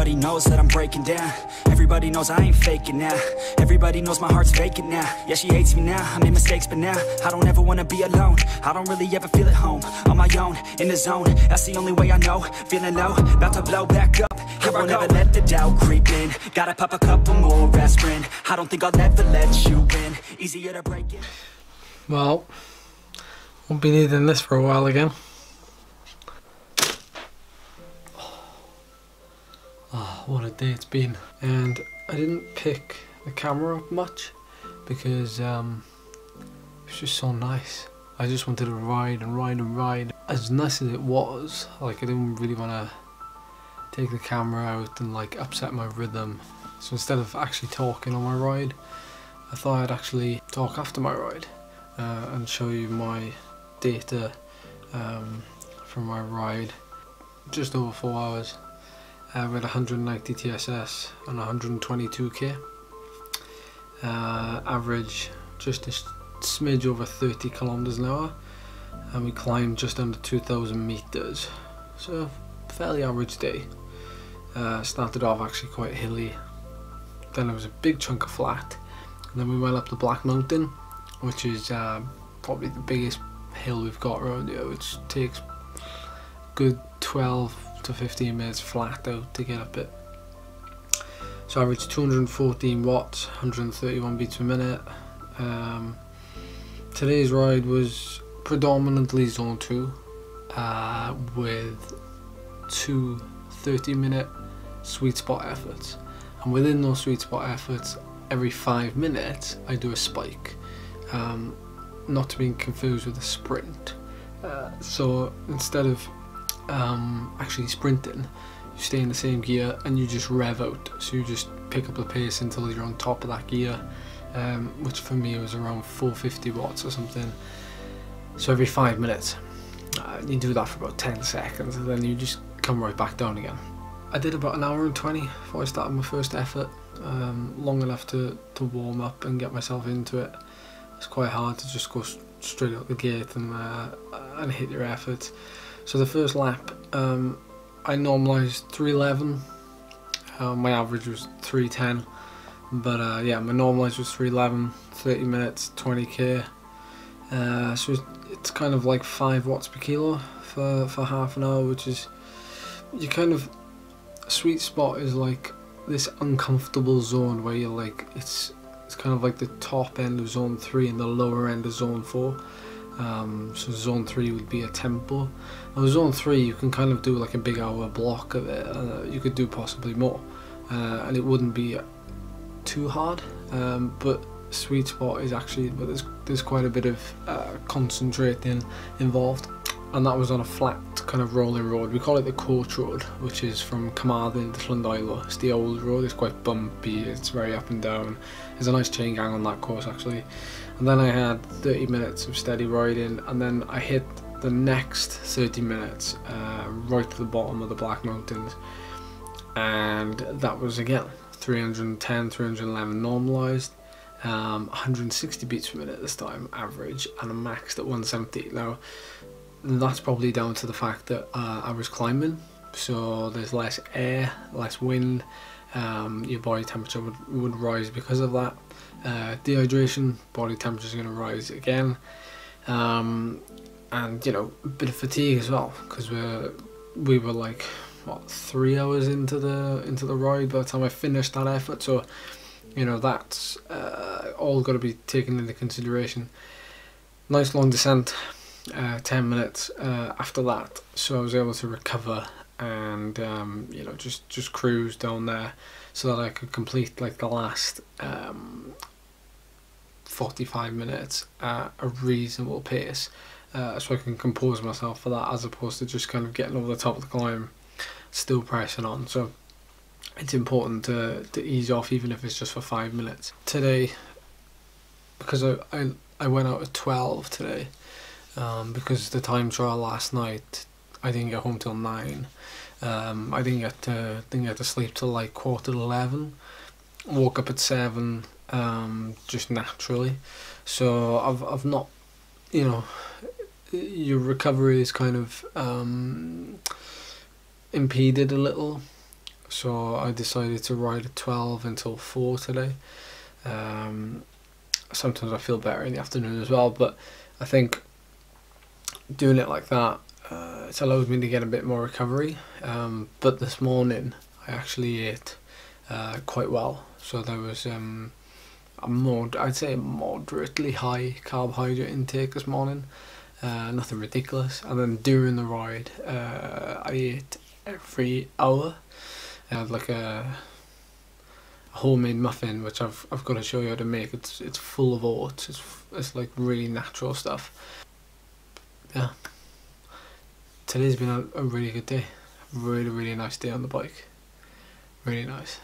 Everybody knows that I'm breaking down. Everybody knows I ain't faking now. Everybody knows my heart's vacant now. Yeah, she hates me now, I made mistakes, but now I don't ever wanna be alone. I don't really ever feel at home. On my own, in the zone, that's the only way I know. Feeling low, about to blow back up. Here I won't ever let the doubt creep in. Gotta pop a couple more aspirin. I don't think I'll ever let you in. Easier to break it. Well, won't be needing this for a while again. Oh, what a day it's been. And I didn't pick the camera up much because it's just so nice. I just wanted to ride and ride and ride. As nice as it was, like I didn't really want to take the camera out and like upset my rhythm. So instead of actually talking on my ride, I thought I'd actually talk after my ride and show you my data from my ride. Just over 4 hours. With 190 TSS and 122k. Average just a smidge over 30 kilometers an hour, and we climbed just under 2,000 meters. So fairly average day. Started off actually quite hilly. Then there was a big chunk of flat, and then we went up the Black Mountain, which is probably the biggest hill we've got around here, which takes good 12 to 15 minutes flat out to get up it. So I averaged 214 watts, 131 beats per minute. Today's ride was predominantly zone 2 with 2 30-minute sweet spot efforts, and within those sweet spot efforts, every 5 minutes I do a spike, not to be confused with a sprint. So instead of actually sprinting, you stay in the same gear and you just rev out, so you just pick up the pace until you're on top of that gear, which for me was around 450 watts or something. So every 5 minutes you do that for about 10 seconds and then you just come right back down again. I did about 1 hour and 20 before I started my first effort, long enough to warm up and get myself into it. It's quite hard to just go straight out the gate and hit your efforts. So the first lap, I normalised 311, my average was 310, but yeah, my normalised was 311, 30 minutes, 20k, so it's kind of like 5 watts per kilo for half an hour, which is, you kind of, sweet spot is like this uncomfortable zone where you're like, it's kind of like the top end of zone 3 and the lower end of zone 4. So zone 3 would be a tempo. Now zone 3 you can kind of do like a big hour block of it, you could do possibly more, and it wouldn't be too hard, but sweet spot is actually, but there's quite a bit of concentrating involved, and that was on a flat kind of rolling road. We call it the Coach Road, which is from Carmarthen to Llandoilo. It's the old road, it's quite bumpy, it's very up and down. There's a nice chain gang on that course actually. And then I had 30 minutes of steady riding, and then I hit the next 30 minutes right to the bottom of the Black Mountains, and that was again 310, 311 normalised, 160 beats per minute this time average, and I maxed at 170. Now that's probably down to the fact that I was climbing, so there's less air, less wind, your body temperature would rise because of that. Dehydration, body temperature is going to rise again, and you know, a bit of fatigue as well, because we were like what, 3 hours into the ride by the time I finished that effort, so you know, that's all got to be taken into consideration. Nice long descent, 10 minutes after that, so I was able to recover and you know, just cruise down there so that I could complete like the last 45 minutes at a reasonable pace, so I can compose myself for that, as opposed to just kind of getting over the top of the climb, still pressing on. So it's important to ease off, even if it's just for 5 minutes. Today, because I went out at 12 today, because the time trial last night I didn't get home till 9. I didn't get to sleep till like 11:15. Woke up at 7, just naturally. So I've not, you know, your recovery is kind of impeded a little so I decided to ride at 12 until 4 today. Sometimes I feel better in the afternoon as well, but I think doing it like that, it's allowed me to get a bit more recovery. But this morning I actually ate quite well, so there was I'd say a moderately high carbohydrate intake this morning, nothing ridiculous. And then during the ride, I ate every hour. I had like a homemade muffin, which I've got to show you how to make. It's full of oats. It's like really natural stuff. Yeah, today's been a really good day. Really nice day on the bike. Really nice.